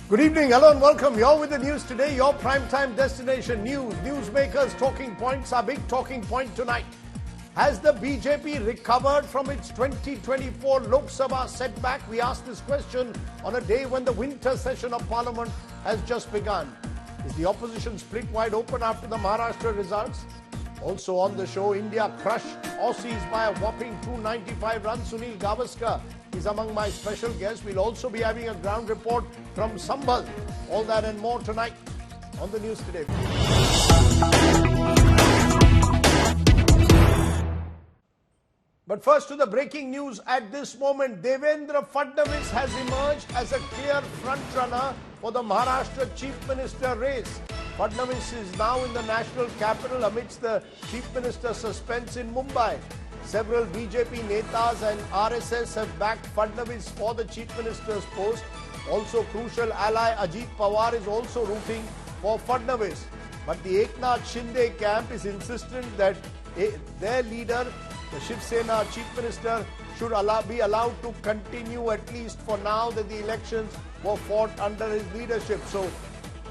Good evening, hello and welcome. You're with the news today, your primetime destination news. Newsmakers' talking points, our big talking point tonight. Has the BJP recovered from its 2024 Lok Sabha setback? We asked this question on a day when the winter session of Parliament has just begun. Is the opposition split wide open after the Maharashtra results? Also on the show, India crushed Aussies by a whopping 295 runs. Sunil Gavaskar is among my special guests. We'll also be having a ground report from Sambhal. All that and more tonight on the news today. But first to the breaking news at this moment. Devendra Fadnavis has emerged as a clear front-runner for the Maharashtra Chief Minister race. Fadnavis is now in the national capital amidst the Chief Minister suspense in Mumbai. Several BJP netas and RSS have backed Fadnavis for the Chief Minister's post. Also, crucial ally Ajit Pawar is also rooting for Fadnavis. But the Eknath Shinde camp is insistent that their leader, the Shiv Sena Chief Minister, should be allowed to continue at least for now that the elections were fought under his leadership. So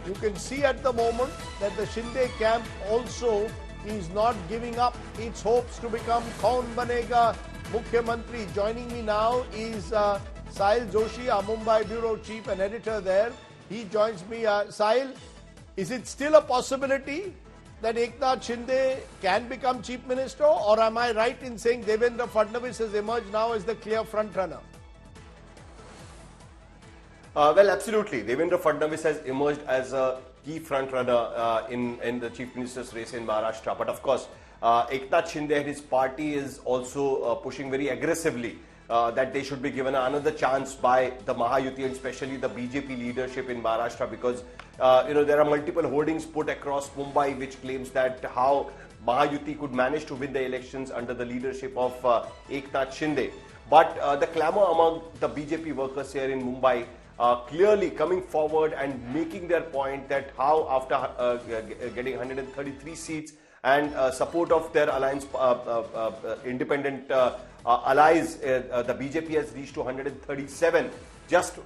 you can see at the moment that the Shinde camp also is not giving up its hopes to become Kaun Banega Mukhyamantri. Joining me now is Sahil Joshi, our Mumbai Bureau Chief and Editor there. He joins me. Sahil, is it still a possibility that Eknath Shinde can become Chief Minister, or am I right in saying Devendra Fadnavis has emerged now as the clear front-runner? Well, absolutely. Devendra Fadnavis has emerged as a key front-runner in the Chief Minister's race in Maharashtra. But of course, Eknath Shinde and his party is also pushing very aggressively that they should be given another chance by the Mahayuti and especially the BJP leadership in Maharashtra, because there are multiple hoardings put across Mumbai which claims that how Mahayuti could manage to win the elections under the leadership of Eknath Shinde. But the clamour among the BJP workers here in Mumbai clearly coming forward and making their point that how after getting 133 seats and support of their alliance independent allies, the BJP has reached to 137, just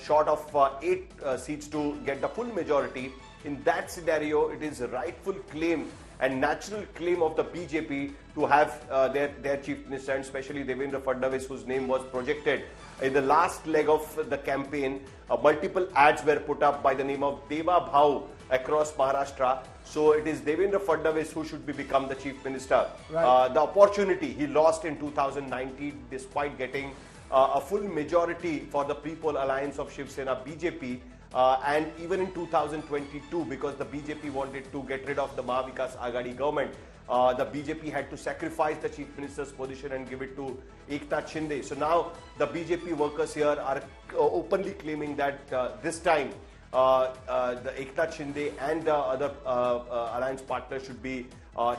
short of 8 seats to get the full majority. In that scenario, it is a rightful claim and natural claim of the BJP to have their Chief Minister, and especially Devendra Fadnavis, whose name was projected. In the last leg of the campaign, multiple ads were put up by the name of Deva Bhau across Maharashtra. So it is Devendra Fadnavis who should become the Chief Minister. Right. The opportunity he lost in 2019 despite getting a full majority for the People Alliance of Shiv Sena BJP. And even in 2022, because the BJP wanted to get rid of the Mahavikas Aghadi government, the BJP had to sacrifice the Chief Minister's position and give it to Eknath Shinde. So now the BJP workers here are openly claiming that this time the Eknath Shinde and the other alliance partners should be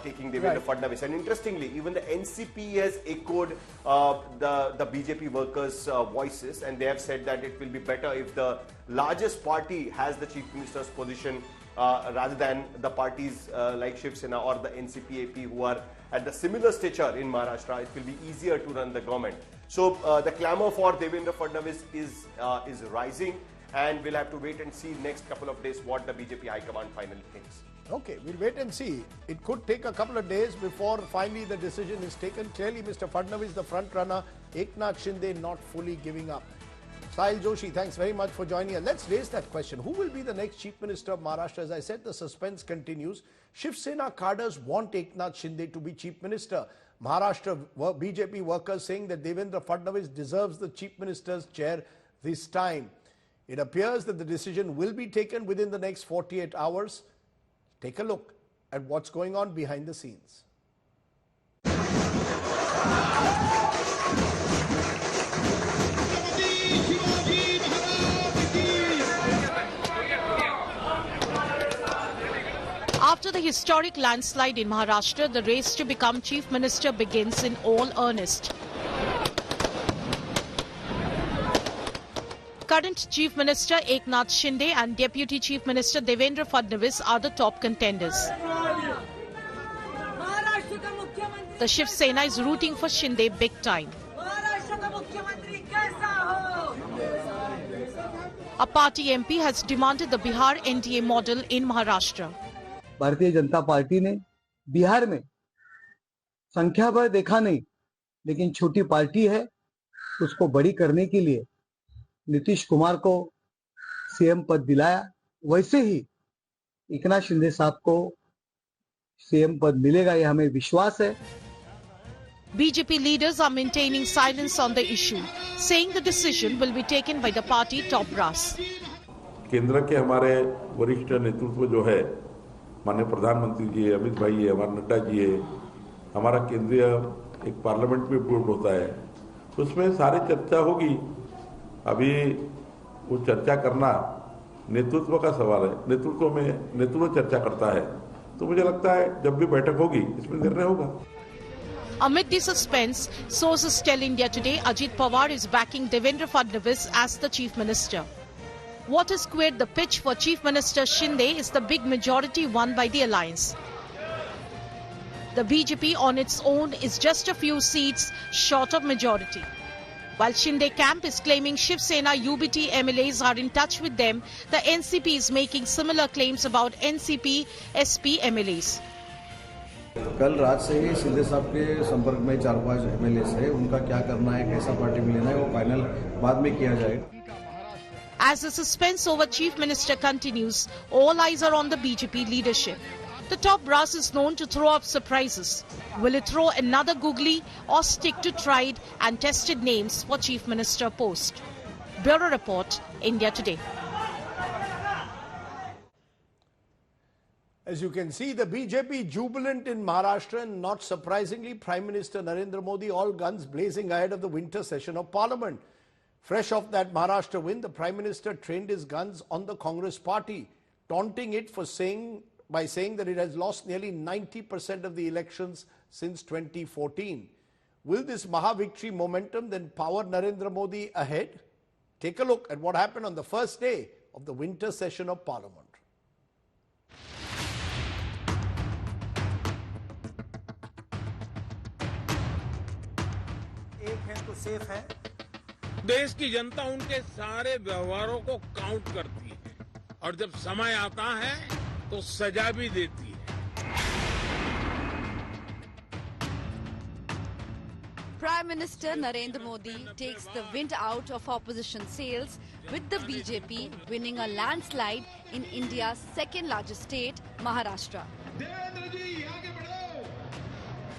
taking Devendra Fadnavis. And interestingly, even the NCP has echoed the BJP workers' voices, and they have said that it will be better if the largest party has the Chief Minister's position rather than the parties like Shiv Sena or the NCP-AP who are at the similar stature in Maharashtra. It will be easier to run the government. So the clamour for Devendra Fadnavis is rising, and we'll have to wait and see next couple of days what the BJP High Command finally thinks. Okay, we'll wait and see. It could take a couple of days before finally the decision is taken. Clearly, Mr. Fadnavis, the front runner, Eknath Shinde not fully giving up. Sahil Joshi, thanks very much for joining us. Let's raise that question. Who will be the next Chief Minister of Maharashtra? As I said, the suspense continues. Shiv Sena cadres want Eknath Shinde to be Chief Minister. Maharashtra BJP workers saying that Devendra Fadnavis deserves the Chief Minister's chair this time. It appears that the decision will be taken within the next 48 hours. Take a look at what's going on behind the scenes. After the historic landslide in Maharashtra, the race to become Chief Minister begins in all earnest. Current Chief Minister Eknath Shinde and Deputy Chief Minister Devendra Fadnavis are the top contenders. The Shiv Sena is rooting for Shinde big time. A party MP has demanded the Bihar NDA model in Maharashtra. Bharatiya Janata party ने बिहार में संख्या पर देखा नहीं, लेकिन छोटी party है, उसको बड़ी करने के लिए नीतीश कुमार को सीएम पद दिलाया। वैसे ही एकनाथ शिंदे साहब को सीएम पद मिलेगा, यह हमें विश्वास है। BJP leaders are maintaining silence on the issue, saying the decision will be taken by the party top brass. केंद्र के हमारे वरिष्ठ नेतृत्व जो है, माननीय प्रधानमंत्री जी है, अमित भाई है, हमारे नड्डा जी है, हमारा केंद्रीय एक पार्लियामेंट में बोर्ड होता है, उसमें सारी चर्चा होगी। अभी वो चर्चा करना नेतृत्व का सवाल है, नेतृत्व चर्चा करता है, तो मुझे लगता है जब भी बैठक होगी इसमें निर्णय होगा। Amid the suspense, sources tell India Today Ajit Pawar is backing Devendra Fadnavis as the Chief Minister. What has squared the pitch for Chief Minister Shinde is the big majority won by the alliance. The BJP on its own is just a few seats short of majority. While Shinde camp is claiming Shiv Sena UBT MLAs are in touch with them, the NCP is making similar claims about NCP SP MLAs. कल रात से ही शिंदे साहब के संपर्क में 4-5 MLA है, उनका क्या करना है, कैसा पार्टी में लेना है, वो फाइनल बाद में किया जाएगा। As the suspense over Chief Minister continues, all eyes are on the BJP leadership. The top brass is known to throw up surprises. Will it throw another googly or stick to tried and tested names for Chief Minister post? Bureau Report, India Today. As you can see, the BJP jubilant in Maharashtra, and not surprisingly, Prime Minister Narendra Modi, all guns blazing ahead of the winter session of Parliament. Fresh off that Maharashtra win, the Prime Minister trained his guns on the Congress party, taunting it by saying that it has lost nearly 90% of the elections since 2014. Will this Maha victory momentum then power Narendra Modi ahead? Take a look at what happened on the first day of the winter session of Parliament. देश की जनता उनके सारे व्यवहारों को count करती है और जब समय आता है तो सजा भी देती है। Prime Minister Narendra Modi takes the wind out of opposition sails with the BJP winning a landslide in India's second largest state, Maharashtra.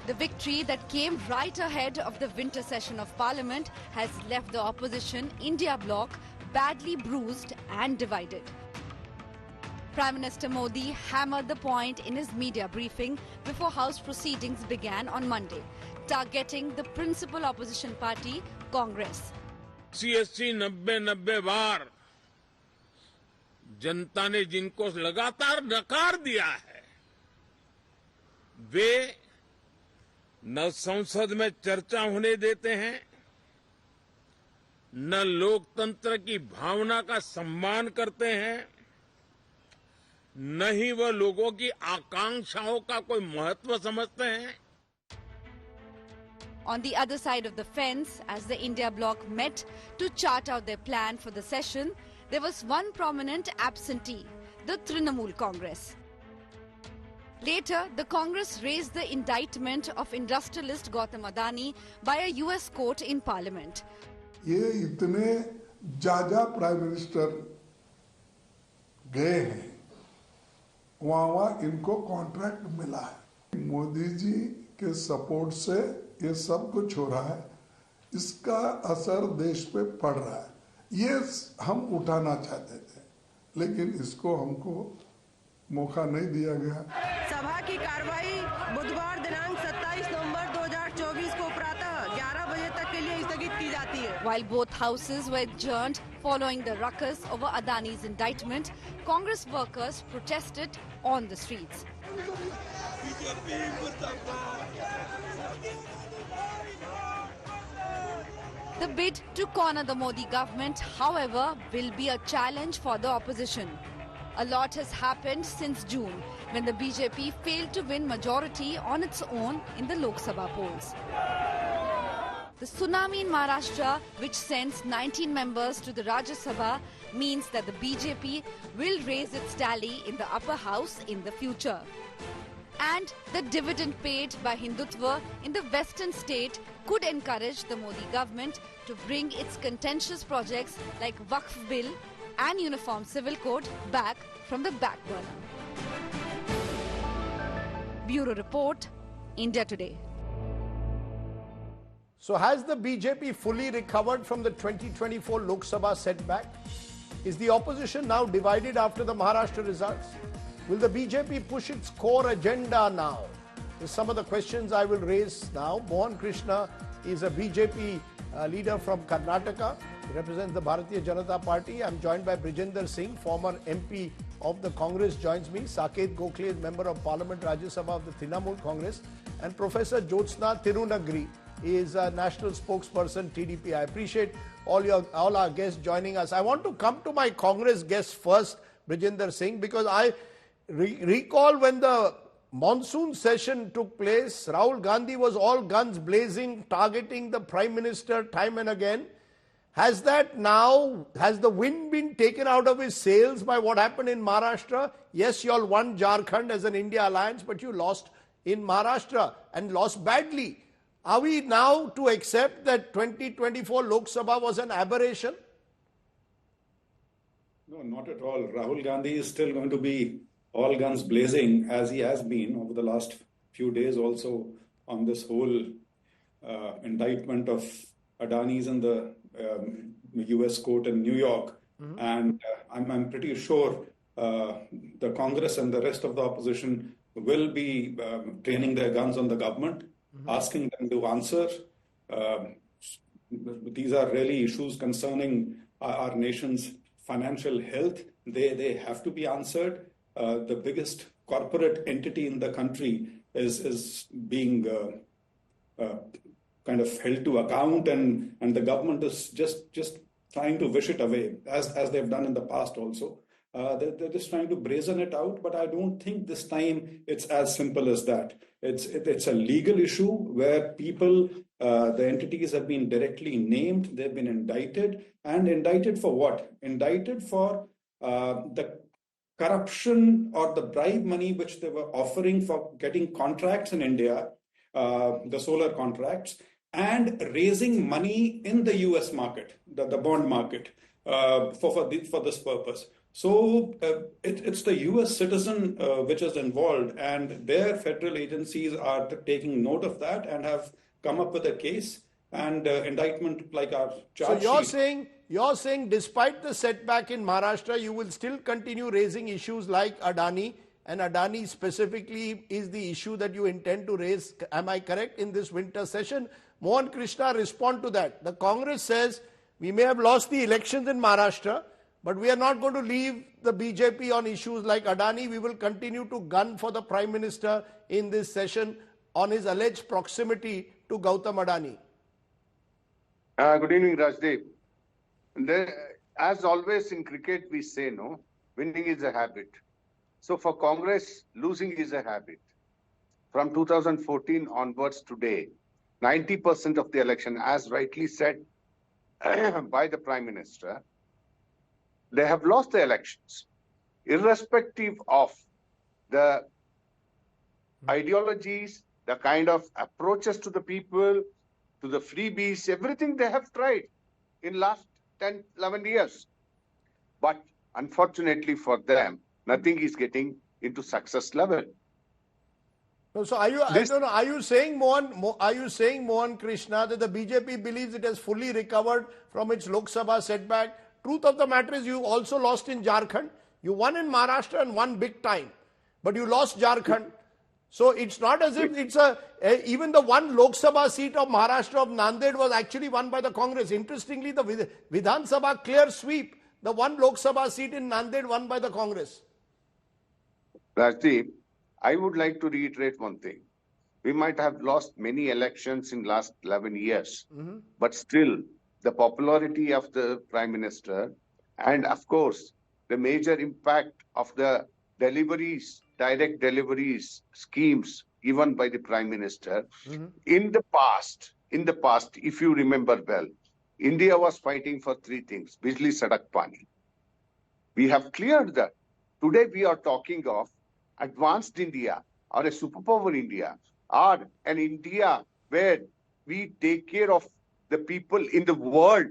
The victory that came right ahead of the winter session of Parliament has left the opposition India bloc badly bruised and divided. Prime Minister Modi hammered the point in his media briefing before House proceedings began on Monday, targeting the principal opposition party, Congress. 80-90 बार जनता ने जिनको लगातार नकार दिया है, वे न संसद में चर्चा होने देते हैं, न लोकतंत्र की भावना का सम्मान करते हैं, न ही वह लोगों की आकांक्षाओं का कोई महत्व समझते हैं। On the other side of the fence, as the India bloc met to chart out their plan for the session, there was one prominent absentee, the Trinamool Congress. Later, the Congress raised the indictment of industrialist Gautam Adani by a US court in Parliament. ये इतने ज्यादा prime minister गए हैं, वहाँ इनको contract मिला है। मोदी जी के सपोर्ट से ये सब कुछ हो रहा है, इसका असर देश पे पड़ रहा है। ये हम उठाना चाहते थे, लेकिन इसको हमको मौका नहीं दिया गया। सभा की कार्रवाई बुधवार दिनांक 27 नवंबर 2024 को प्रातः 11 बजे तक के लिए स्थगित की जाती है। While both houses were adjourned following the ruckus over Adani's indictment, Congress workers protested on the streets. The bid to corner the Modi government, however, will be a challenge for the opposition. A lot has happened since June, when the BJP failed to win majority on its own in the Lok Sabha polls. The tsunami in Maharashtra, which sends 19 members to the Rajya Sabha, means that the BJP will raise its tally in the upper house in the future. And the dividend paid by Hindutva in the western state could encourage the Modi government to bring its contentious projects like Waqf Bill and Uniform Civil Code back from the back burner. Bureau Report, India Today. So has the BJP fully recovered from the 2024 Lok Sabha setback? Is the opposition now divided after the Maharashtra results? Will the BJP push its core agenda now? These are some of the questions I will raise now. Mohan Krishna is a BJP leader from Karnataka. He represents the Bharatiya Janata Party. I'm joined by Brijinder Singh, former MP of the Congress, joins me. Saket Gokhale is member of Parliament, Rajya Sabha of the Trinamool Congress. And Professor Jyotsna Tirunagri is a national spokesperson, TDP. I appreciate all our guests joining us. I want to come to my Congress guests first, Brijinder Singh, because I recall when the monsoon session took place, Rahul Gandhi was all guns blazing, targeting the Prime Minister time and again. Has the wind been taken out of his sails by what happened in Maharashtra? Yes, you all won Jharkhand as an India alliance, but you lost in Maharashtra and lost badly. Are we now to accept that 2024 Lok Sabha was an aberration? No, not at all. Rahul Gandhi is still going to be all guns blazing as he has been over the last few days also on this whole indictment of Adani's in the US court in New York. Mm-hmm. And I'm pretty sure the Congress and the rest of the opposition will be training their guns on the government, mm-hmm. asking them to answer. These are really issues concerning our nation's financial health. They have to be answered. The biggest corporate entity in the country is being kind of held to account, and the government is just trying to wish it away, as they've done in the past also. They're just trying to brazen it out, but I don't think this time it's as simple as that. It's a legal issue where people, the entities have been directly named, they've been indicted, and indicted for what? Indicted for the corruption or the bribe money which they were offering for getting contracts in India, the solar contracts, and raising money in the US market, the bond market, for this purpose. So it's the US citizen which is involved, and their federal agencies are taking note of that and have come up with a case and indictment like our charge sheet. You're saying despite the setback in Maharashtra, you will still continue raising issues like Adani, and Adani specifically is the issue that you intend to raise. Am I correct in this winter session? Mohan Krishna, respond to that. The Congress says we may have lost the elections in Maharashtra, but we are not going to leave the BJP on issues like Adani. We will continue to gun for the Prime Minister in this session on his alleged proximity to Gautam Adani. Good evening, Rajdeep. As always in cricket, we say no, winning is a habit. So for Congress, losing is a habit. From 2014 onwards today, 90% of the election, as rightly said by the Prime Minister, they have lost the elections, irrespective of the ideologies, the kind of approaches to the people, to the freebies, everything they have tried in last 10, 11 years. But unfortunately for them, nothing is getting into success level. So are you saying, Mohan Krishna, that the BJP believes it has fully recovered from its Lok Sabha setback? Truth of the matter is you also lost in Jharkhand. You won in Maharashtra and won big time, but you lost Jharkhand. So it's not as if it's even the one Lok Sabha seat of Maharashtra of Nanded was actually won by the Congress. Interestingly, the Vidhan Sabha clear sweep, the one Lok Sabha seat in Nanded won by the Congress. Rajdeep, I would like to reiterate one thing. We might have lost many elections in last 11 years, but still the popularity of the Prime Minister and of course the major impact of the deliveries, direct deliveries schemes given by the Prime Minister in the past in the past, if you remember well, India was fighting for three things: Bijli, Sadak, Pani. We have cleared that. Today we are talking of advanced India or a superpower India or an India where we take care of the people in the world.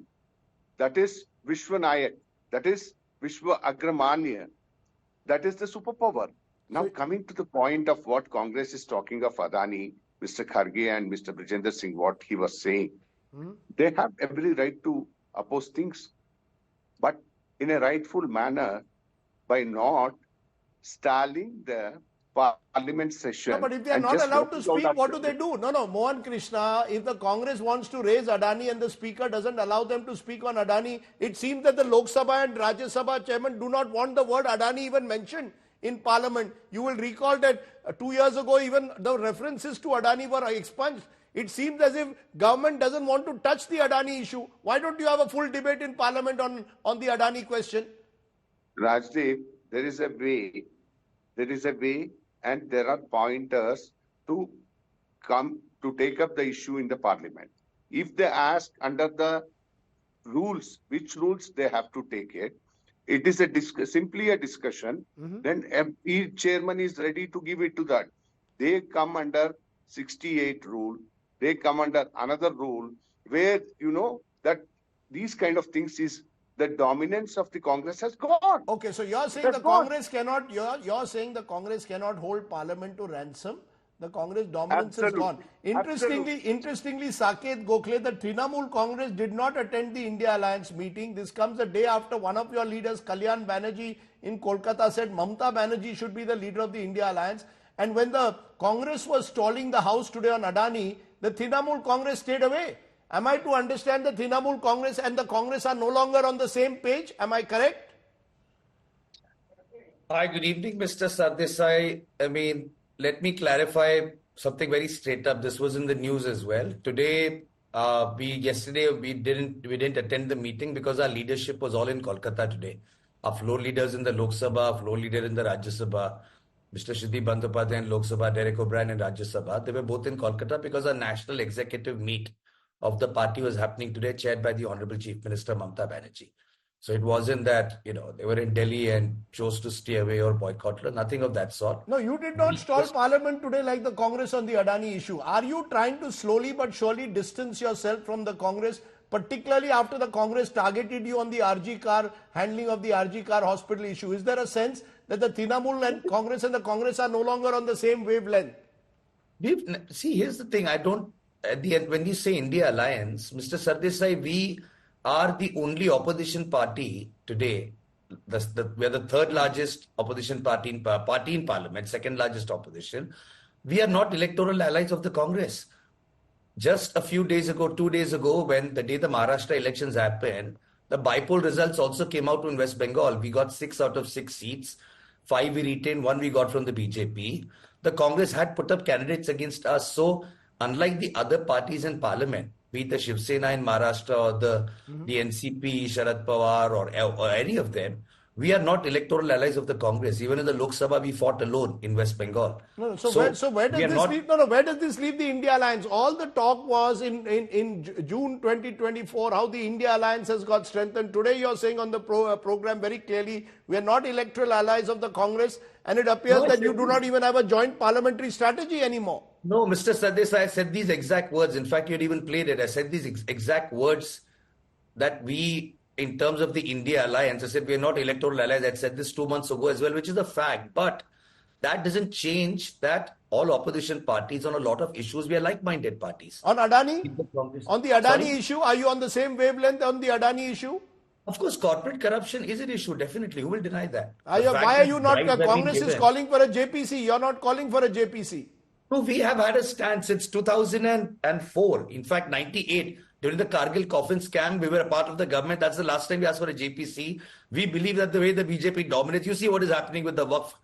That is Vishwanayak. That is Vishwa Agramanya. That is the superpower. Now coming to the point of what Congress is talking of Adani, Mr. Kharge and Mr. Brijender Singh, what he was saying, they have every right to oppose things, but in a rightful manner by not stalling the parliament session. No, but if they are not allowed to speak, what do they do? No, Mohan Krishna, if the Congress wants to raise Adani and the speaker doesn't allow them to speak on Adani, it seems that the Lok Sabha and Rajya Sabha chairman do not want the word Adani even mentioned in parliament. You will recall that 2 years ago, even the references to Adani were expunged. It seems as if government doesn't want to touch the Adani issue. Why don't you have a full debate in parliament on the Adani question? Rajdeep, there is a way and there are pointers to come to take up the issue in the parliament. If they ask under the rules, which rules they have to take it, it is simply a discussion, then each chairman is ready to give it to that. They come under 68 rule, they come under another rule where, you know, that these kind of things is the dominance of the Congress has gone. Okay, so you're saying the Congress cannot, you're saying the Congress cannot hold parliament to ransom. The Congress dominance is gone. Interestingly, Saket Gokhale, the Trinamool Congress did not attend the India Alliance meeting. This comes a day after one of your leaders, Kalyan Banerjee in Kolkata, said Mamata Banerjee should be the leader of the India Alliance. And when the Congress was stalling the House today on Adani, the Trinamool Congress stayed away. Am I to understand the Trinamool Congress and the Congress are no longer on the same page? Am I correct? Hi, good evening, Mr. Sardesai. I mean, let me clarify something very straight up. This was in the news as well. Today, yesterday we didn't attend the meeting because our leadership was all in Kolkata today. Our floor leaders in the Lok Sabha, our floor leader in the Rajya Sabha, Mr. Shridhar Bandyopadhyay in Lok Sabha, Derek O'Brien in Rajya Sabha, they were both in Kolkata because our national executive meet of the party was happening today, chaired by the Honorable Chief Minister Mamata Banerjee. So it wasn't that, you know, they were in Delhi and chose to stay away or boycott. Nothing of that sort. No, you did not stall parliament today like the Congress on the Adani issue. Are you trying to slowly but surely distance yourself from the Congress, particularly after the Congress targeted you on the RG car, handling of the RG car hospital issue? Is there a sense that the Trinamool and the Congress are no longer on the same wavelength? See, here's the thing. At the end, when you say India Alliance, Mr. Sardesai, we are the only opposition party today. We are the third largest opposition party in parliament, second largest opposition. We are not electoral allies of the Congress. Just a few days ago, 2 days ago, when the day the Maharashtra elections happened, the bypoll results also came out in West Bengal. We got 6 out of 6 seats. 5 we retained, 1 we got from the BJP. The Congress had put up candidates against us. So unlike the other parties in parliament, be it the Shiv Sena in Maharashtra or the NCP, Sharad Pawar or any of them, we are not electoral allies of the Congress. Even in the Lok Sabha, we fought alone in West Bengal. Where does this leave the India Alliance? All the talk was in June 2024, how the India Alliance has got strengthened. Today you're saying on the program very clearly, we are not electoral allies of the Congress, and it appears that you do not even have a joint parliamentary strategy anymore. No, Mr. Sardesai, I said these exact words. In fact, you had even played it. I said these exact words that we, in terms of the India Alliance, I said we are not electoral allies. I said this 2 months ago as well, which is a fact. But that doesn't change that all opposition parties on a lot of issues, we are like-minded parties. On Adani? On the Adani issue, are you on the same wavelength on the Adani issue? Of course, corporate corruption is an issue, definitely. Who will deny that? Why are you not? Congress is calling for a JPC. You're not calling for a JPC. No, we have had a stand since 2004. In fact, 98. During the Kargil coffin scam, we were a part of the government. That's the last time we asked for a JPC. We believe that the way the BJP dominates, you see what is happening with the Waqf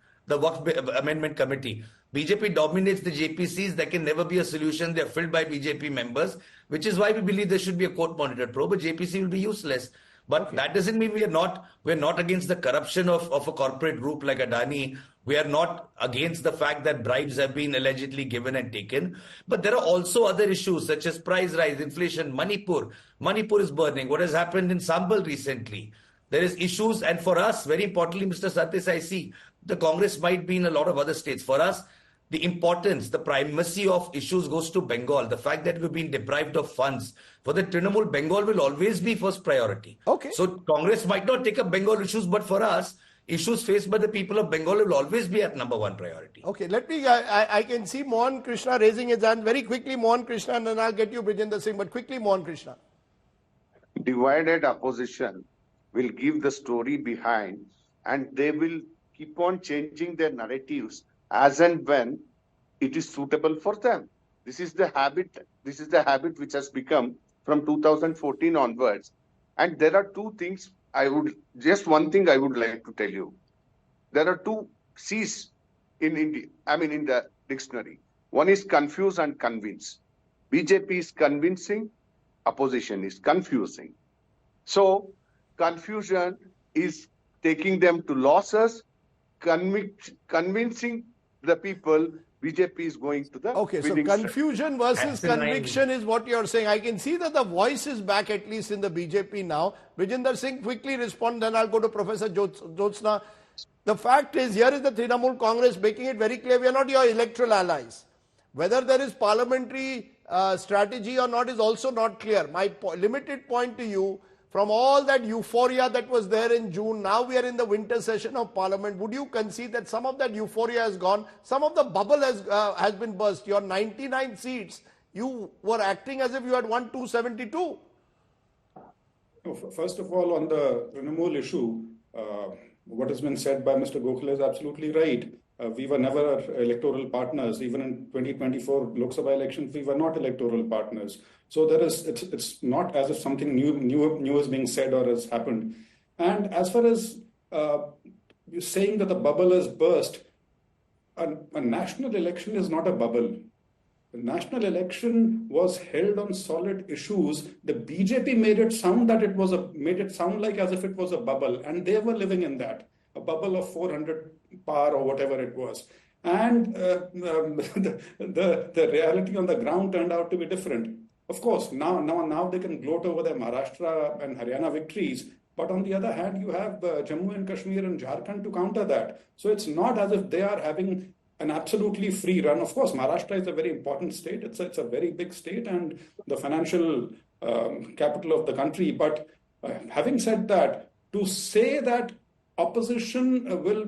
Amendment Committee. BJP dominates the JPCs. There can never be a solution. They're filled by BJP members, which is why we believe there should be a court-monitored probe. But JPC will be useless. But that doesn't mean we're not against the corruption of a corporate group like Adani. We are not against the fact that bribes have been allegedly given and taken. But there are also other issues such as price rise, inflation, Manipur. Manipur is burning. What has happened in Sambhal recently? There is issues, and for us, very importantly, Mr. Sardesai, see, the Congress might be in a lot of other states. For us, the importance, the primacy of issues goes to Bengal. The fact that we've been deprived of funds. For the Trinamool, Bengal will always be first priority. Okay. So Congress might not take up Bengal issues, but for us, issues faced by the people of Bengal will always be at number one priority. Okay, let me, I can see Mohan Krishna raising his hand. Very quickly, Mohan Krishna, and then I'll get you Brijendra Singh, but quickly, Mohan Krishna. Divided opposition will give the story behind, and they will keep on changing their narratives as and when it is suitable for them. This is the habit. This is the habit which has become from 2014 onwards. And there are two things one thing I would like to tell you. There are two C's in India, in the dictionary. One is confuse and convince. BJP is convincing, opposition is confusing. So confusion is taking them to losses, convincing the people BJP is going to the Okay, so confusion versus conviction is what you're saying. I can see that the voice is back, at least in the BJP now. Brijendra Singh, quickly respond, then I'll go to Professor Jyotsna. The fact is, here is the Trinamool Congress making it very clear, we are not your electoral allies. Whether there is parliamentary strategy or not is also not clear. My limited point to you, from all that euphoria that was there in June, now we are in the winter session of Parliament. Would you concede that some of that euphoria has gone? Some of the bubble has been burst. Your 99 seats, you were acting as if you had won 272. First of all, on the Trinamool issue, what has been said by Mr. Gokhale is absolutely right. We were never electoral partners. Even in 2024 Lok Sabha elections, we were not electoral partners. So it's not as if something new is being said or has happened. And as far as you're saying that the bubble has burst, a national election is not a bubble. The national election was held on solid issues. The BJP made it sound like as if it was a bubble, and they were living in that, a bubble of 400 par or whatever it was. And the reality on the ground turned out to be different. Of course, now they can gloat over their Maharashtra and Haryana victories, but on the other hand, you have Jammu and Kashmir and Jharkhand to counter that. So it's not as if they are having an absolutely free run. Of course, Maharashtra is a very important state. It's a very big state and the financial capital of the country. But having said that, to say that opposition will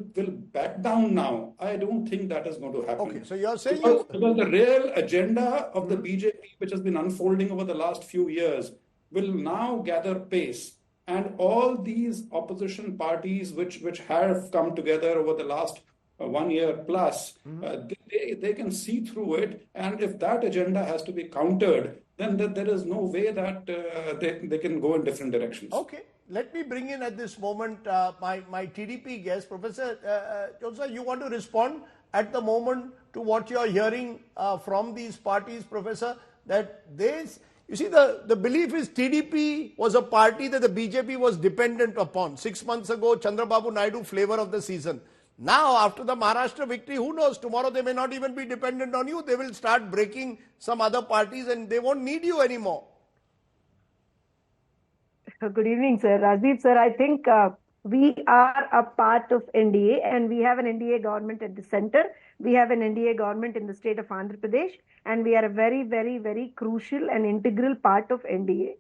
back down now, I don't think that is going to happen. Okay, so you're saying because the real agenda of the BJP, which has been unfolding over the last few years, will now gather pace. And all these opposition parties which have come together over the last 1 year plus, they can see through it. And if that agenda has to be countered, then there is no way that they can go in different directions. Okay. Let me bring in at this moment my TDP guest, Professor Jyotsna. You want to respond at the moment to what you are hearing from these parties, Professor? That you see, the belief is TDP was a party that the BJP was dependent upon. 6 months ago, Chandrababu Naidu, flavor of the season. Now, after the Maharashtra victory, who knows? Tomorrow they may not even be dependent on you. They will start breaking some other parties and they won't need you anymore. Good evening, sir. Rajdeep, sir, I think we are a part of NDA and we have an NDA government at the center. We have an NDA government in the state of Andhra Pradesh and we are a very, very, very crucial and integral part of NDA.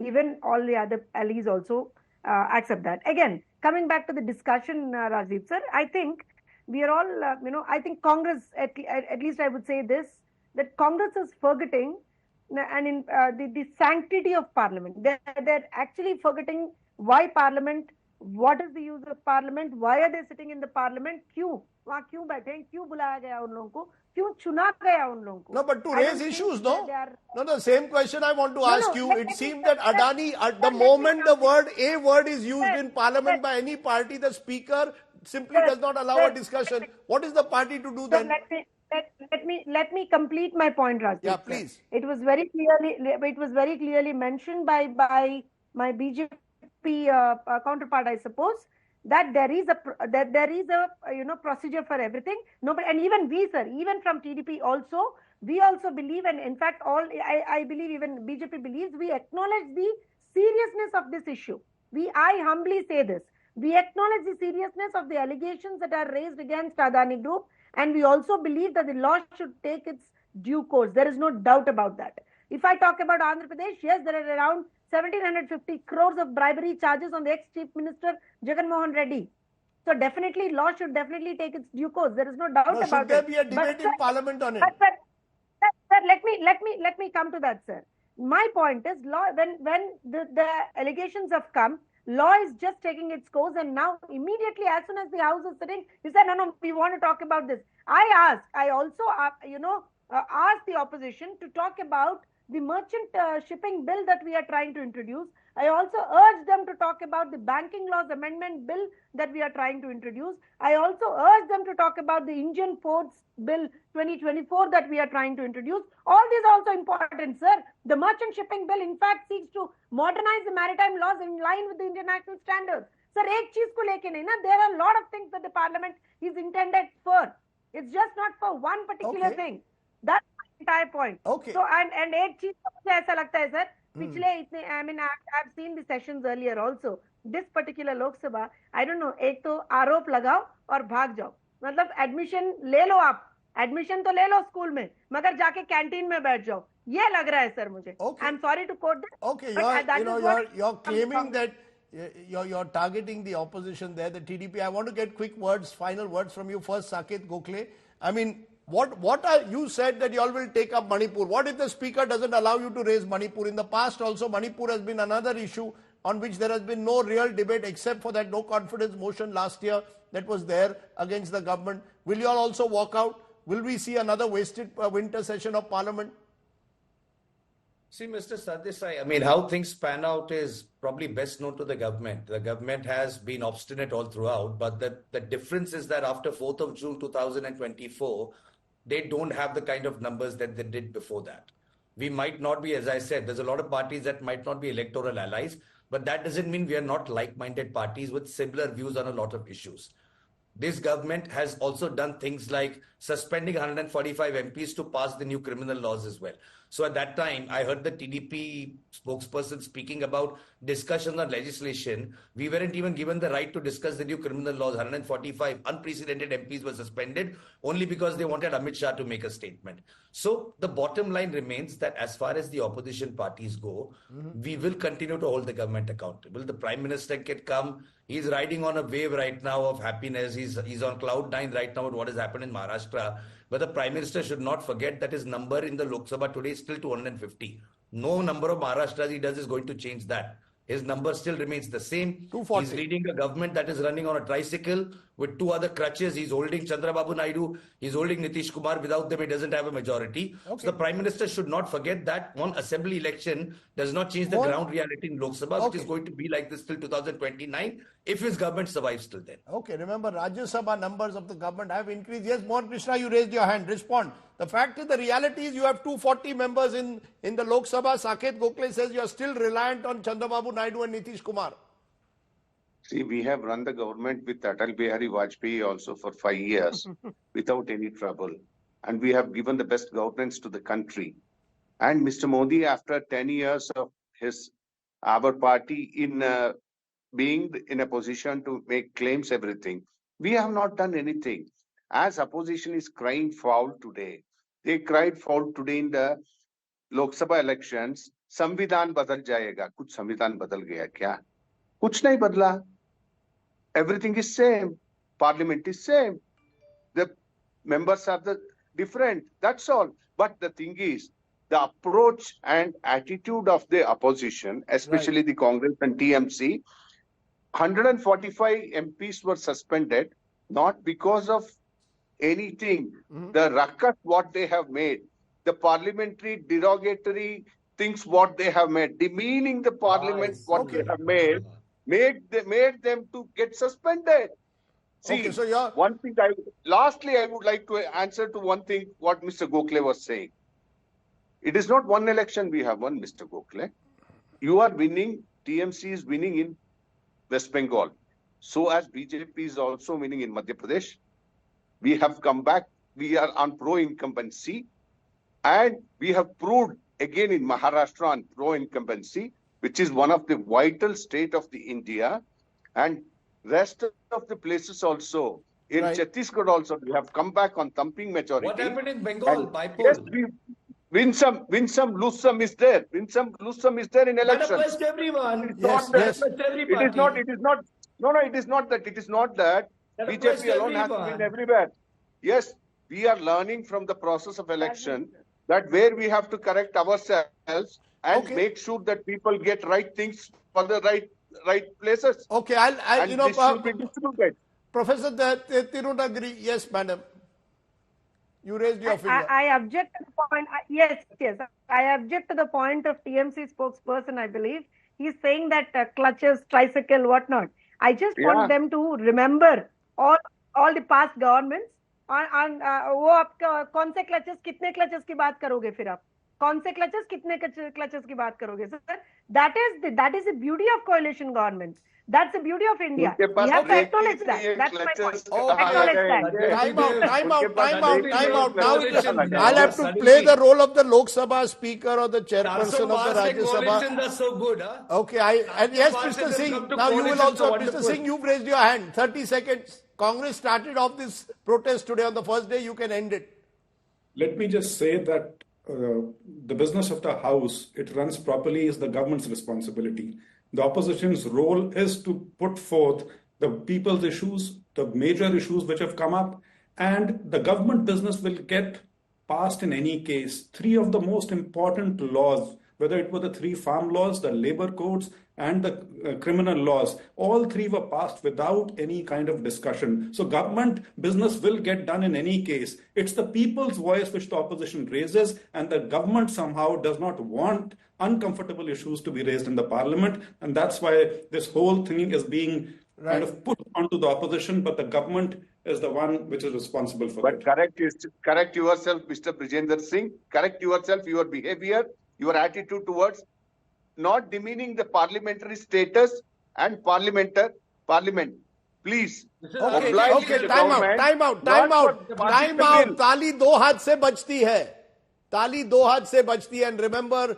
Even all the other allies also accept that. Again, coming back to the discussion, Rajdeep, sir, I think we are all, I think Congress, at least I would say this, that Congress is forgetting and in the sanctity of Parliament. They're actually forgetting why Parliament, what is the use of Parliament, why are they sitting in the Parliament, क्यों बैठे हैं, क्यों बुलाया गया उन लोगों को, क्यों चुना गया उन लोगों को. No, but to raise issues, no? No, the same question I want to ask you. It seemed that Adani, at the moment the word is used in Parliament by any party, the Speaker simply does not allow a discussion. What is the party to do then? Let me complete my point, Rajdeep. Yeah, please. It was very clearly mentioned by my BJP counterpart, I suppose, that there is a procedure for everything. Nobody, and even we, sir, even from TDP also, we also believe, and in fact, I believe even BJP believes, we acknowledge the seriousness of this issue. I humbly say this. We acknowledge the seriousness of the allegations that are raised against Adani Group, and we also believe that the law should take its due course. There is no doubt about that. If I talk about Andhra Pradesh, yes, there are around 1,750 crores of bribery charges on the ex-Chief Minister Jagan Mohan Reddy. So definitely, law should definitely take its due course. There is no doubt about it. Should there be a debate in Parliament on it? Sir, let me come to that, sir. My point is, law, when the allegations have come, law is just taking its course, and now immediately, as soon as the House is sitting, you said, no, we want to talk about this. I also asked the opposition to talk about the merchant shipping bill that we are trying to introduce. I also urged them to talk about the banking laws amendment bill that we are trying to introduce. I also urged them to talk about the Indian Ports Bill 2024 that we are trying to introduce. All these are also important, sir. The merchant shipping bill, in fact, seeks to modernize the maritime laws in line with the international standards. Sir, ek cheez ko leke nahi na, there are a lot of things that the parliament is intended for. It's just not for one particular thing. That's the entire point. Okay. So, and ek cheez mujhe aisa lagta hai, sir, I mean, I've seen the sessions earlier also. This particular Lok Sabha, I don't know, एक तो आरोप लगाओ और भाग जाओ. मतलब admission ले लो आप, एडमिशन तो ले लो स्कूल में, मगर जाके कैंटीन में बैठ जाओ. ये लग रहा है सर मुझे. I'm sorry to quote this. Okay, you're claiming that you're targeting the opposition there, the TDP. I want to get quick words, final words from you first, Saket Gokhale. I mean, what are you said that you all will take up Manipur? What if the speaker doesn't allow you to raise Manipur? In the past also, Manipur has been another issue on which there has been no real debate except for that no confidence motion last year that was there against the government. Will you all also walk out? Will we see another wasted winter session of Parliament? See, Mr. Sardesai, I mean, how things pan out is probably best known to the government. The government has been obstinate all throughout, but the difference is that after 4th of June 2024, they don't have the kind of numbers that they did before that. We might not be, as I said, there's a lot of parties that might not be electoral allies, but that doesn't mean we are not like-minded parties with similar views on a lot of issues. This government has also done things like suspending 145 MPs to pass the new criminal laws as well. So at that time, I heard the TDP spokesperson speaking about discussion on legislation. We weren't even given the right to discuss the new criminal laws. 145 unprecedented MPs were suspended only because they wanted Amit Shah to make a statement. So the bottom line remains that as far as the opposition parties go, we will continue to hold the government accountable. The Prime Minister can come. He's riding on a wave right now of happiness. He's on cloud 9 right now with what has happened in Maharashtra. But the Prime Minister should not forget that his number in the Lok Sabha today is still 250. No number of Maharashtras he does is going to change that. His number still remains the same. 240. He's leading a government that is running on a tricycle with 2 other crutches. He's holding Chandrababu Naidu. He's holding Nitish Kumar. Without them, he doesn't have a majority. Okay. So the Prime Minister should not forget that one assembly election does not change the ground reality in Lok Sabha, which is going to be like this till 2029 if his government survives till then. Okay, remember, Rajya Sabha numbers of the government have increased. Yes, Mohan Krishna, you raised your hand. Respond. The fact is, the reality is you have 240 members in the Lok Sabha. Saket Gokhale says you are still reliant on Chandrababu Naidu and Nitish Kumar. See, we have run the government with Atal Bihari Vajpayee also for 5 years without any trouble. And we have given the best governance to the country. And Mr. Modi, after 10 years of our party in being in a position to make claims, everything, we have not done anything. As opposition is crying foul today, they cried foul today in the Lok Sabha elections. संविधान बदल जाएगा, कुछ संविधान बदल गया क्या? कुछ नहीं बदला. Everything is same. Parliament is same. The members are different. That's all. But the thing is, the approach and attitude of the opposition, especially the Congress and TMC, 145 MPs were suspended, not because of anything. The ruckus what they have made, the parliamentary derogatory things what they have made, demeaning the parliament what they have made them to get suspended. See, so one thing lastly I would like to answer to one thing what Mr. Gokhale was saying. It is not one election we have won, Mr. Gokhale. You are winning, TMC is winning in West Bengal. So as BJP is also winning in Madhya Pradesh, we have come back. We are on pro-incumbency, and we have proved again in Maharashtra on pro-incumbency, which is one of the vital state of the India, and rest of the places also. In Chhattisgarh also, we have come back on thumping majority. What happened in Bengal? Yes, we win some, lose some is there. Win some, lose some is there in elections. But approach everyone. Yes. It is not. No, it is not that. It is not that BJP alone has to win everywhere. Yes, we are learning from the process of election that where we have to correct ourselves and make sure that people get right things for the right places. Okay, and this should be distributed. Professor Tirunagari, yes, madam. You raised your finger. I object to the point. Yes. I object to the point of TMC spokesperson, I believe. He's saying that clutches, tricycle, whatnot. I just want them to remember all the past governments. वो आप कौन से clutches कितने clutches की बात करोगे फिर आप कौन से क्लचेस कितने क्लचेस की बात करोगे sir that is the beauty of coalition government. That's the beauty of India. We have to acknowledge that. That's my point. Time out. Now I'll have to play the role of the Lok Sabha speaker or the chairperson of the Rajya Sabha. That's so good, huh? Okay, yes, Mr. Singh. Now you will also, Mr. Singh, you've raised your hand. 30 seconds. Congress started off this protest today on the first day. You can end it. Let me just say that the business of the House, it runs properly, is the government's responsibility. The opposition's role is to put forth the people's issues, the major issues which have come up, and the government business will get passed in any case. 3 of the most important laws, whether it were the 3 farm laws, the labor codes, and the criminal laws, all 3 were passed without any kind of discussion. So government business will get done in any case. It's the people's voice which the opposition raises, and the government somehow does not want uncomfortable issues to be raised in the parliament. And that's why this whole thing is being kind of put onto the opposition, but the government is the one which is responsible for it. But correct yourself, Mr. Brijender Singh. Correct yourself, your behavior, your attitude towards not demeaning the parliamentary status and parliament. Please. Okay, time out. Tali do haath se bachti hai. And remember,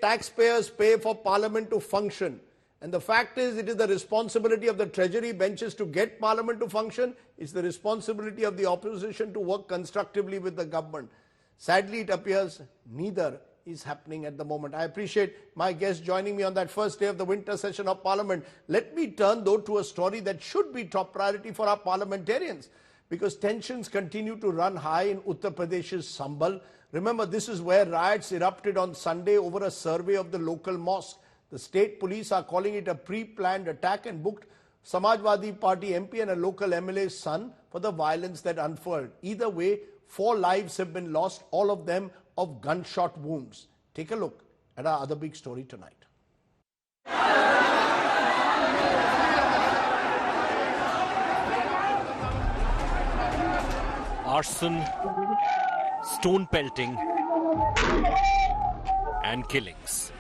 taxpayers pay for parliament to function. And the fact is, it is the responsibility of the treasury benches to get parliament to function. It's the responsibility of the opposition to work constructively with the government. Sadly, it appears neither is happening at the moment. I appreciate my guests joining me on that first day of the winter session of Parliament. Let me turn though to a story that should be top priority for our parliamentarians, because tensions continue to run high in Uttar Pradesh's Sambhal. Remember, this is where riots erupted on Sunday over a survey of the local mosque. The state police are calling it a pre-planned attack and booked Samajwadi Party MP and a local MLA's son for the violence that unfurled. Either way, 4 lives have been lost, all of them of gunshot wounds. Take a look at our other big story tonight. Arson, stone pelting, and killings.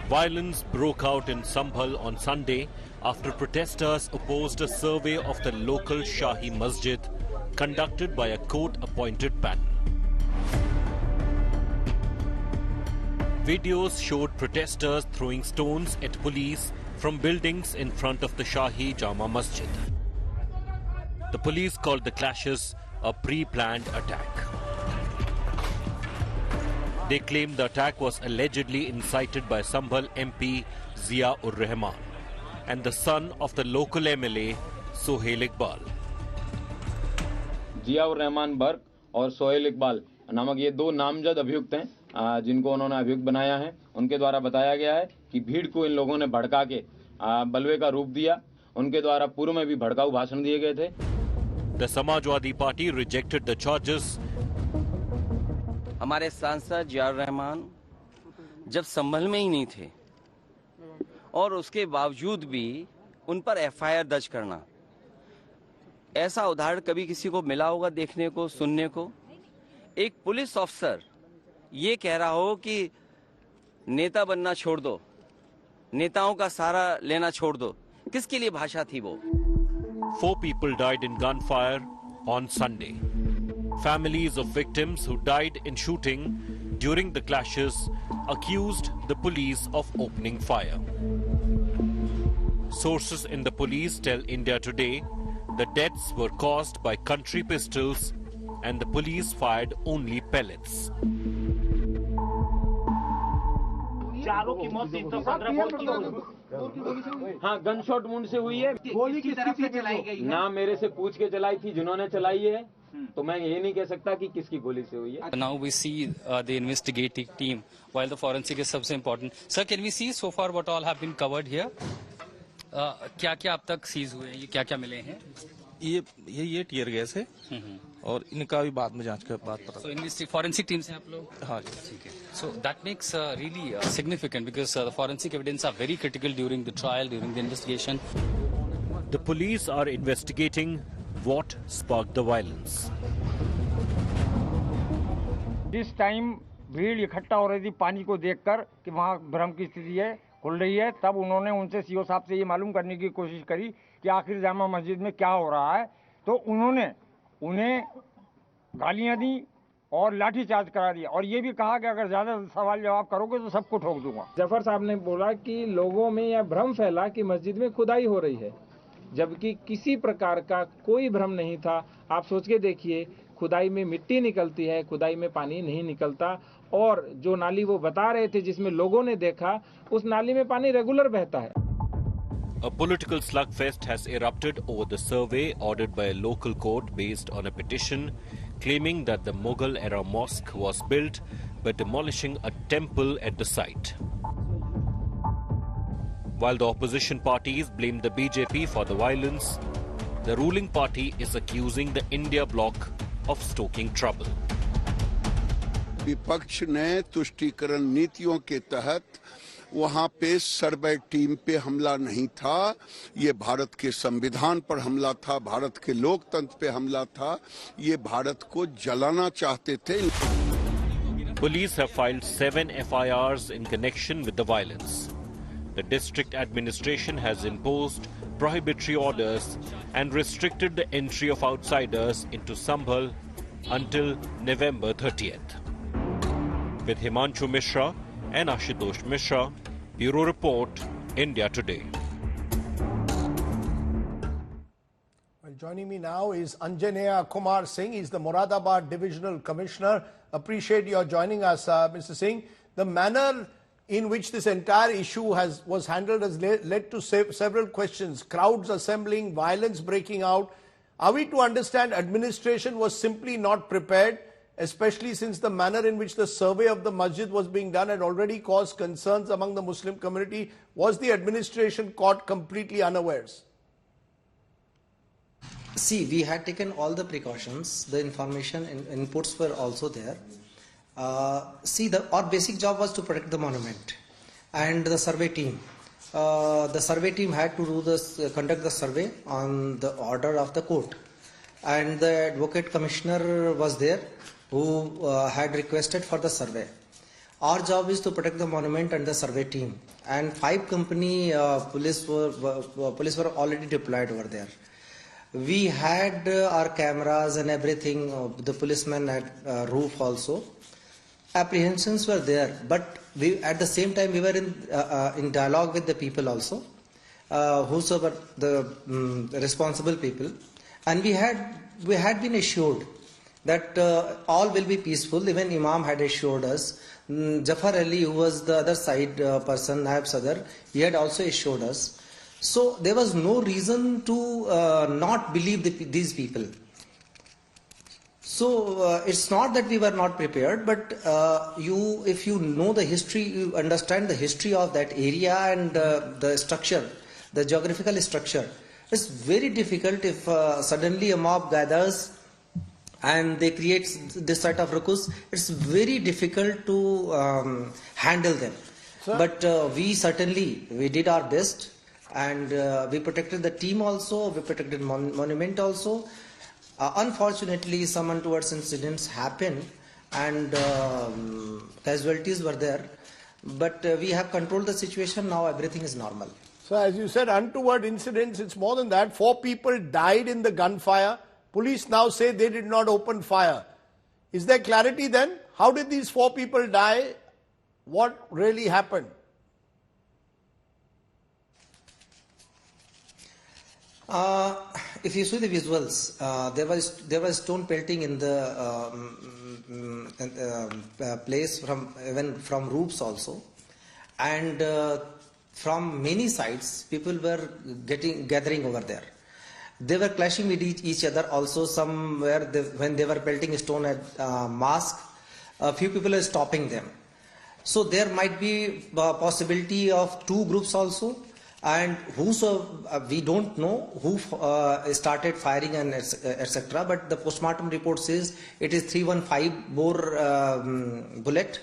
Violence broke out in Sambhal on Sunday after protesters opposed a survey of the local Shahi Masjid conducted by a court-appointed panel. Videos showed protesters throwing stones at police from buildings in front of the Shahi Jama Masjid. The police called the clashes a pre-planned attack. They claimed the attack was allegedly incited by Sambhal MP Zia-ur-Rahman and the son of the local MLA Sohail Iqbal. Zia ur Rahman Barq और सोहेल इकबाल नामक ये 2 नामजद अभियुक्त हैं जिनको उन्होंने अभियुक्त बनाया है। उनके द्वारा बताया गया है कि भीड़ को इन लोगों ने भड़का के बलवे का रूप दिया। उनके द्वारा पूर्व में भी भड़काऊ भाषण दिए गए थे। The Samajwadi Party rejected the charges. हमारे सांसद जिया-उर-रहमान जब संभल में ही नहीं थे और उसके बावजूद भी उन पर एफआईआर दर्ज करना, ऐसा उदाहरण कभी किसी को मिला होगा देखने को, सुनने को? एक पुलिस अफसर ये कह रहा हो कि नेता बनना छोड़ दो नेताओं का सारा लेना छोड़ दो, किसके लिए भाषा थी वो? 4 people died in gunfire on Sunday. Families of victims who died in shooting during the clashes accused the police of opening fire. Sources in the police tell India Today the deaths were caused by country pistols and the police fired only pellets. चारों की मौत 315 volt की हुई। हाँ, gun shot wound से हुई है। गोली किसकी तरफ से चलाई गई? ना मेरे से पूछ के चलाई थी जिन्होंने चलाई है, तो मैं ये नहीं कह सकता कि किसकी गोली से हुई है। Now we see the investigating team, while the forensic is सबसे important. Sir, can we see so far what all have been covered here? क्या-क्या अब तक सीज हुए हैं? ये क्या-क्या मिले हैं? ये टीयर गैस है और इनका भी बाद में जांच के बाद पता। So इन्वेस्टिगेटिव फॉरेंसिक टीम से आप लोग? हाँ जी, ठीक है। So that makes really significant because the forensic evidence are very critical during the trial, during the investigation. The police are investigating what sparked the violence. This time भीड़ इकट्ठा हो रही थी पानी को देखकर कि वहाँ भ्रम की स्थिति है, खुल रही है, तब उन्होंने उनसे सीओ साहब से ये मालूम करने की कोशिश करी कि आखिर जामा मस्जिद में क्या हो रहा है, तो उन्होंने उन्हें गालियां दी और लाठीचार्ज करा दिया और ये भी कहा कि अगर ज्यादा सवाल जवाब करोगे तो सबको ठोक दूंगा। जफर साहब ने बोला कि लोगों में यह भ्रम फैला कि मस्जिद में खुदाई हो रही है, जबकि किसी प्रकार का कोई भ्रम नहीं था। आप सोच के देखिए, खुदाई में मिट्टी निकलती है, खुदाई में पानी नहीं निकलता, और जो नाली वो बता रहे थे जिसमें लोगों ने देखा, उस नाली में पानी रेगुलर बहता है। A political slugfest has erupted over the survey ordered by a local court based on a petition claiming that the Mughal-era mosque was built by demolishing a temple at the site. While the opposition parties blame the BJP for the violence, the ruling party is accusing the India bloc of stoking trouble. विपक्ष ने तुष्टीकरण नीतियों के तहत वहां पे survey team पे हमला नहीं था, ये भारत के संविधान पर हमला था, भारत के लोकतंत्र पे हमला था, ये भारत को जलाना चाहते थे। Police have filed 7 FIRs in connection with the violence. The district administration has imposed prohibitory orders and restricted the entry of outsiders into Sambhal until November 30th. With Himanshu Mishra and Ashutosh Mishra, Bureau Report, India Today. Well, joining me now is Anjaneya Kumar Singh. He's the Moradabad Divisional Commissioner. Appreciate your joining us, Mr. Singh. The manner in which this entire issue was handled has led to several questions. Crowds assembling, violence breaking out. Are we to understand administration was simply not prepared, especially since the manner in which the survey of the masjid was being done had already caused concerns among the Muslim community? Was the administration caught completely unawares? See, we had taken all the precautions. The information and inputs were also there. Our basic job was to protect the monument and the survey team. The survey team had to conduct the survey on the order of the court, and the advocate commissioner was there, who had requested for the survey. Our job is to protect the monument and the survey team, and 5 company police were already deployed over there. We had our cameras and everything, the policemen at roof also. Apprehensions were there, but at the same time we were in dialogue with the people also, whosoever the responsible people, and we had been assured that all will be peaceful. Even Imam had assured us. Jafar Ali, who was the other side person, Naib Sadar, he had also assured us. So there was no reason to not believe these people. So it's not that we were not prepared, but if you know the history, you understand the history of that area and the structure, the geographical structure. It's very difficult if suddenly a mob gathers and they create this sort of ruckus. It's very difficult to handle them. Sir? But we did our best, and we protected the team also, we protected monument also. Unfortunately, some untoward incidents happened and casualties were there. But we have controlled the situation. Now everything is normal. So as you said, untoward incidents, it's more than that. 4 people died in the gunfire. Police now say they did not open fire. Is there clarity then? How did these 4 people die? What really happened? If you see the visuals, there was stone pelting in the place from roofs also, and from many sides people were gathering over there. They were clashing with each other also. Somewhere when they were pelting stone at mosque, a few people are stopping them. So there might be a possibility of 2 groups also. And we don't know who started firing and etc. But the postmortem report says it is 315 bore bullet,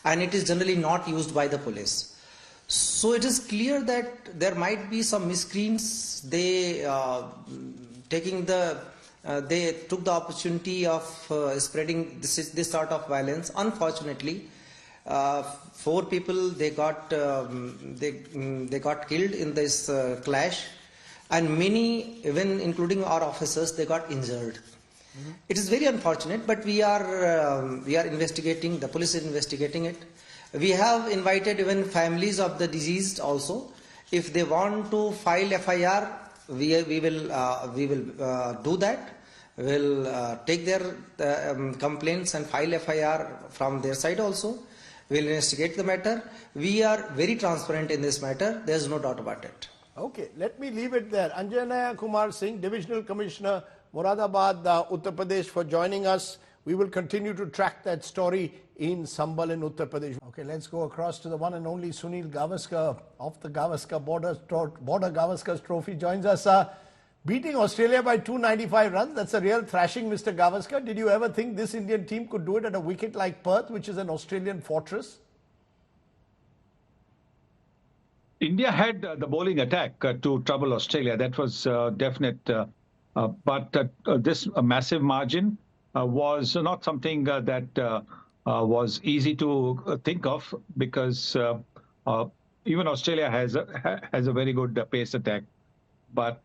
and it is generally not used by the police. So it is clear that there might be some miscreants. They took the opportunity of spreading this sort of violence. Unfortunately, 4 people they got killed in this clash, and many, even including our officers, they got injured. It is very unfortunate, but we are investigating. The police is investigating it. We have invited even families of the deceased also. If they want to file FIR, we will do that. We'll take their complaints and file FIR from their side also. We'll investigate the matter. We are very transparent in this matter. There's no doubt about it. Okay, let me leave it there. Anjanaya Kumar Singh, Divisional Commissioner, Moradabad, Uttar Pradesh, for joining us. We will continue to track that story in Sambhal in Uttar Pradesh. Okay, let's go across to the one and only Sunil Gavaskar of the Gavaskar Border Gavaskar Trophy joins us. Beating Australia by 295 runs, that's a real thrashing, Mr. Gavaskar. Did you ever think this Indian team could do it at a wicket like Perth, which is an Australian fortress? India had the bowling attack to trouble Australia. That was definite. But this massive margin was not something that was easy to think of, because even Australia has a very good pace attack. But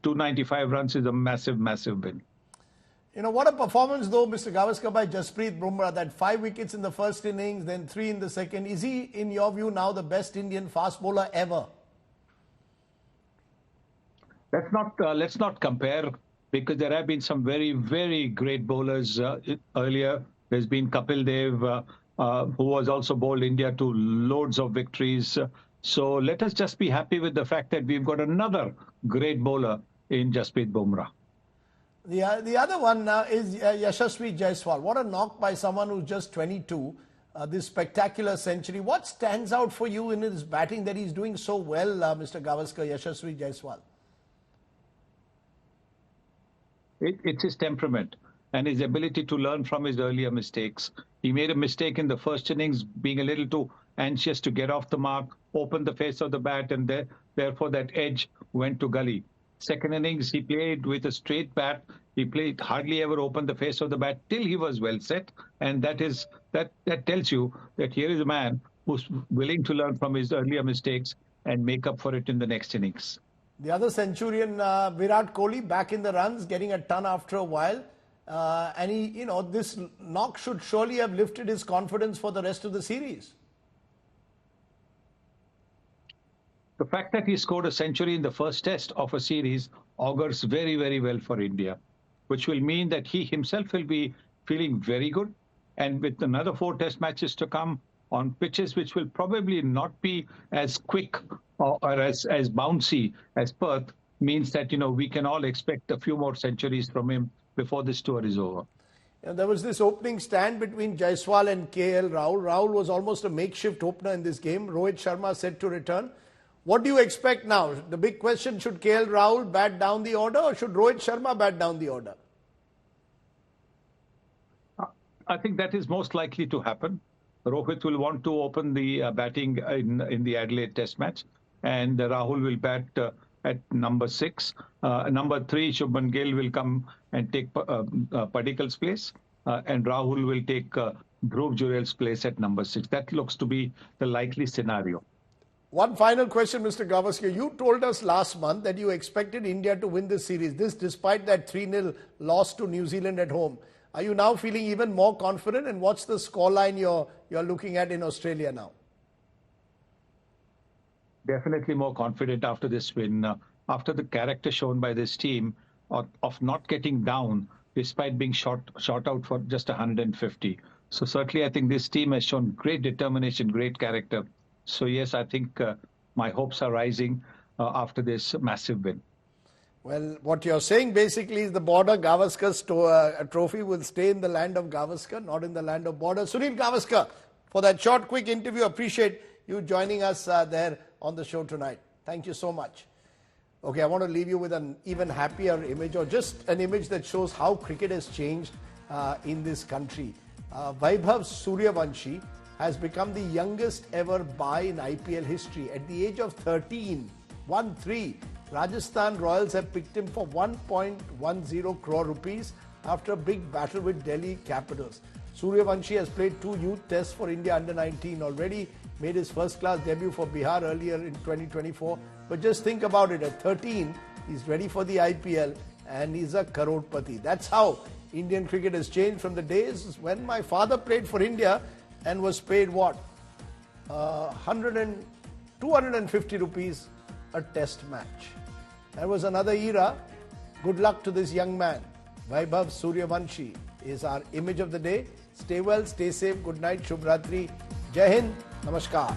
295 runs is a massive, massive win. You know, what a performance though, Mr. Gavaskar, by Jasprit Bumrah. That 5 wickets in the first innings, then 3 in the second. Is he, in your view, now the best Indian fast bowler ever? Let's not compare, because there have been some very, very great bowlers earlier. There's been Kapil Dev, who was also bowled India to loads of victories. So let us just be happy with the fact that we've got another great bowler in Jasprit Bumrah. The other one is Yashasvi Jaiswal. What a knock by someone who's just 22. This spectacular century. What stands out for you in his batting that he's doing so well, Mr. Gavaskar, Yashasvi Jaiswal? It's his temperament and his ability to learn from his earlier mistakes. He made a mistake in the first innings, being a little too anxious to get off the mark, open the face of the bat, and therefore that edge went to gully. Second innings, he played with a straight bat. He played hardly ever opened the face of the bat till he was well set, and that tells you that here is a man who's willing to learn from his earlier mistakes and make up for it in the next innings. The other centurion, Virat Kohli, back in the runs, getting a ton after a while. And he, you know, this knock should surely have lifted his confidence for the rest of the series. The fact that he scored a century in the first test of a series augurs very, very well for India, which will mean that he himself will be feeling very good. And with another 4 test matches to come on pitches which will probably not be as quick or as bouncy as Perth, means that, you know, we can all expect a few more centuries from him before this tour is over. And there was this opening stand between Jaiswal and KL Rahul. Rahul was almost a makeshift opener in this game. Rohit Sharma set to return. What do you expect now? The big question, should KL Rahul bat down the order or should Rohit Sharma bat down the order? I think that is most likely to happen. Rohit will want to open the batting in the Adelaide Test match, and Rahul will bat at number 6. Number 3, Shubman Gill will come and take Padikkal's place, and Rahul will take Dhruv Jurel's place at number 6. That looks to be the likely scenario. One final question, Mr. Gavaskar. You told us last month that you expected India to win this series. This despite that 3-0 loss to New Zealand at home. Are you now feeling even more confident? And what's the scoreline you're looking at in Australia now? Definitely more confident after this win. After the character shown by this team of not getting down despite being shot out for just 150. So certainly I think this team has shown great determination, great character. So yes, I think my hopes are rising after this massive win. Well, what you're saying basically is the border Gavaskar trophy will stay in the land of Gavaskar, not in the land of border. Sunil Gavaskar, for that short, quick interview, appreciate you joining us there on the show tonight. Thank you so much. Okay, I want to leave you with an even happier image, or just an image that shows how cricket has changed in this country. Vaibhav Suryavanshi has become the youngest ever buy in IPL history. At the age of 13, 1-3, Rajasthan Royals have picked him for 1.10 crore rupees after a big battle with Delhi Capitals. Suryavanshi has played 2 youth tests for India under-19 already, made his first-class debut for Bihar earlier in 2024. But just think about it, at 13, he's ready for the IPL and he's a crorepati. That's how Indian cricket has changed from the days when my father played for India and was paid what? 250 rupees a test match. That was another era. Good luck to this young man. Vaibhav Suryavanshi is our image of the day. Stay well, stay safe. Good night, Shubh Ratri. Jai Hind. Namaskar.